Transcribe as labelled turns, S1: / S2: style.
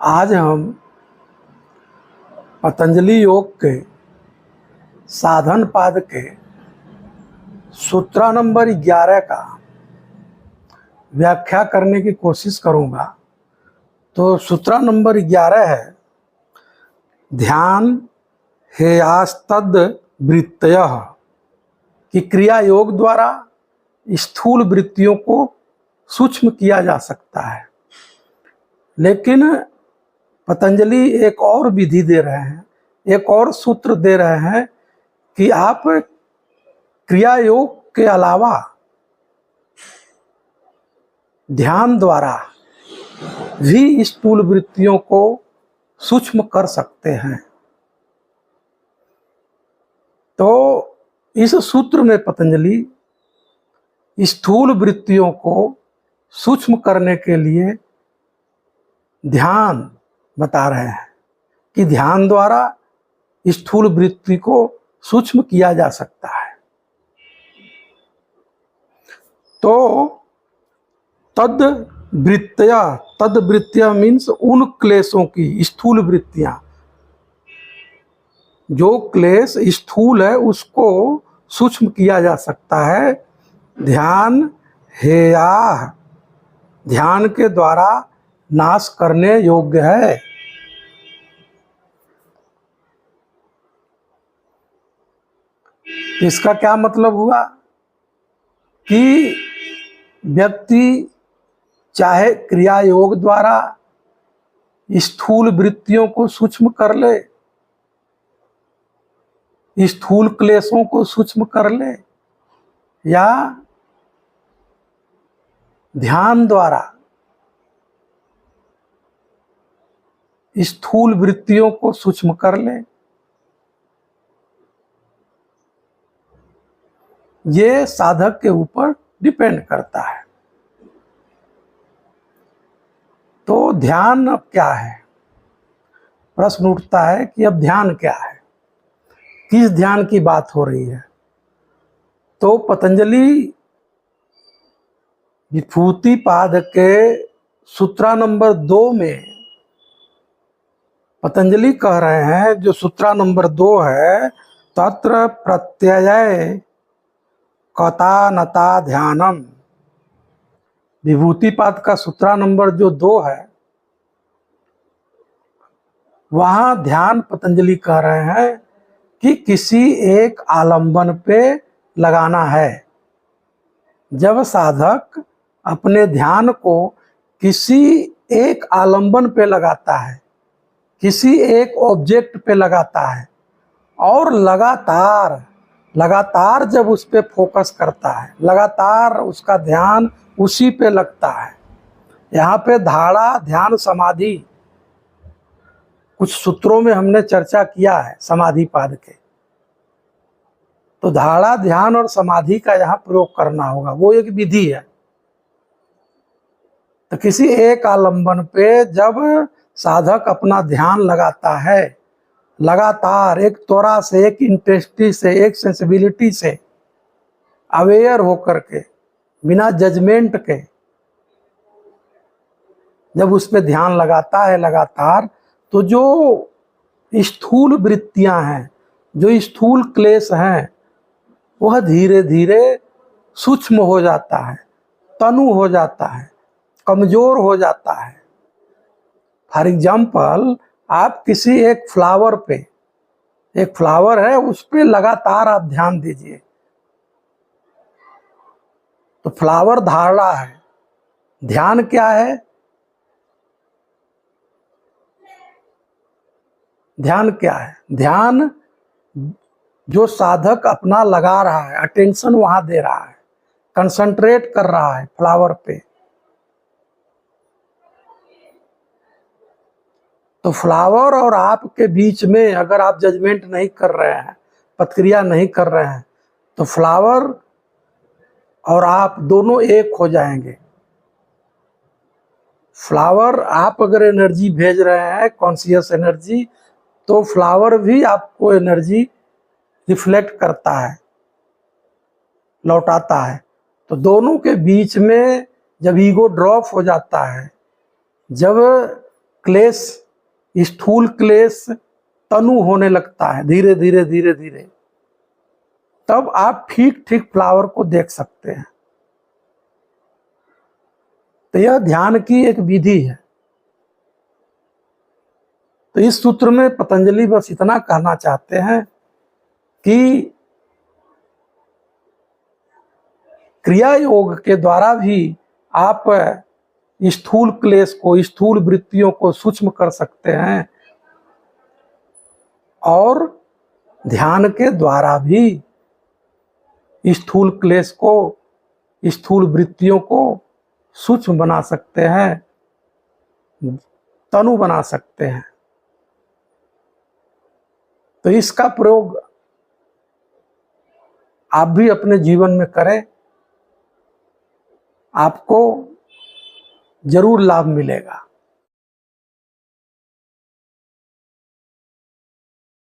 S1: आज हम पतंजलि योग के साधन पाद के सूत्र नंबर 11 का व्याख्या करने की कोशिश करूंगा। तो सूत्र नंबर 11 है ध्यान हेयास्तद वृत्तयः कि क्रिया योग द्वारा स्थूल वृत्तियों को सूक्ष्म किया जा सकता है। लेकिन पतंजलि एक और विधि दे रहे हैं, एक और सूत्र दे रहे हैं कि आप क्रिया योग के अलावा ध्यान द्वारा भी स्थूल वृत्तियों को सूक्ष्म कर सकते हैं। तो इस सूत्र में पतंजलि स्थूल वृत्तियों को सूक्ष्म करने के लिए ध्यान बता रहे हैं कि ध्यान द्वारा स्थूल वृत्ति को सूक्ष्म किया जा सकता है। तो तद वृत्तियां मीन्स उन क्लेशों की, स्थूल वृत्तियां, जो क्लेश स्थूल है उसको सूक्ष्म किया जा सकता है। ध्यान हेया, ध्यान के द्वारा नाश करने योग्य है। इसका क्या मतलब हुआ कि व्यक्ति चाहे क्रिया योग द्वारा स्थूल वृत्तियों को सूक्ष्म कर ले, स्थूल क्लेशों को सूक्ष्म कर ले, या ध्यान द्वारा स्थूल वृत्तियों को सूक्ष्म कर ले, ये साधक के ऊपर डिपेंड करता है। तो ध्यान अब क्या है? प्रश्न उठता है कि अब ध्यान क्या है, किस ध्यान की बात हो रही है? तो पतंजलि विभूति पाद के सूत्र नंबर 2 में पतंजलि कह रहे हैं, जो सूत्र नंबर 2 है, तत्र प्रत्यय कतानता ध्यानम। विभूति पाद का सूत्र नंबर जो 2 है, वहां ध्यान पतंजलि कह रहे हैं कि किसी एक आलंबन पे लगाना है। जब साधक अपने ध्यान को किसी एक आलंबन पे लगाता है, किसी एक ऑब्जेक्ट पे लगाता है और लगातार जब उस पे फोकस करता है, लगातार उसका ध्यान उसी पे लगता है। यहाँ पे धारणा, ध्यान, समाधि, कुछ सूत्रों में हमने चर्चा किया है समाधि पाद के। तो धारणा, ध्यान और समाधि का यहाँ प्रयोग करना होगा, वो एक विधि है। तो किसी एक आलंबन पे जब साधक अपना ध्यान लगाता है, लगातार एक त्वरा से, एक इंटेंसिटी से, एक सेंसिबिलिटी से, अवेयर होकर के, बिना जजमेंट के जब उस पे ध्यान लगाता है लगातार, तो जो स्थूल वृत्तियां हैं, जो स्थूल क्लेश हैं, वह धीरे धीरे सूक्ष्म हो जाता है, तनु हो जाता है, कमजोर हो जाता है। फॉर एग्जाम्पल, आप किसी एक फ्लावर पे, एक फ्लावर है, उस पे लगातार आप ध्यान दीजिए, तो फ्लावर धारणा है। ध्यान क्या है? ध्यान क्या है? ध्यान जो साधक अपना लगा रहा है, अटेंशन वहां दे रहा है, कंसंट्रेट कर रहा है फ्लावर पे, तो फ्लावर और आपके बीच में अगर आप जजमेंट नहीं कर रहे हैं, प्रतिक्रिया नहीं कर रहे हैं, तो फ्लावर और आप दोनों एक हो जाएंगे। फ्लावर, आप अगर एनर्जी भेज रहे हैं, कॉन्शियस एनर्जी, तो फ्लावर भी आपको एनर्जी रिफ्लेक्ट करता है, लौटाता है। तो दोनों के बीच में जब ईगो ड्रॉप हो जाता है, जब क्लेश, स्थूल क्लेश तनु होने लगता है धीरे धीरे धीरे धीरे, तब आप ठीक ठीक फ्लावर को देख सकते हैं। तो यह ध्यान की एक विधि है। तो इस सूत्र में पतंजलि बस इतना कहना चाहते हैं कि क्रिया योग के द्वारा भी आप स्थूल क्लेश को, स्थूल वृत्तियों को सूक्ष्म कर सकते हैं, और ध्यान के द्वारा भी स्थूल क्लेश को, स्थूल वृत्तियों को सूक्ष्म बना सकते हैं, तनु बना सकते हैं। तो इसका प्रयोग आप भी अपने जीवन में करें, आपको जरूर लाभ मिलेगा।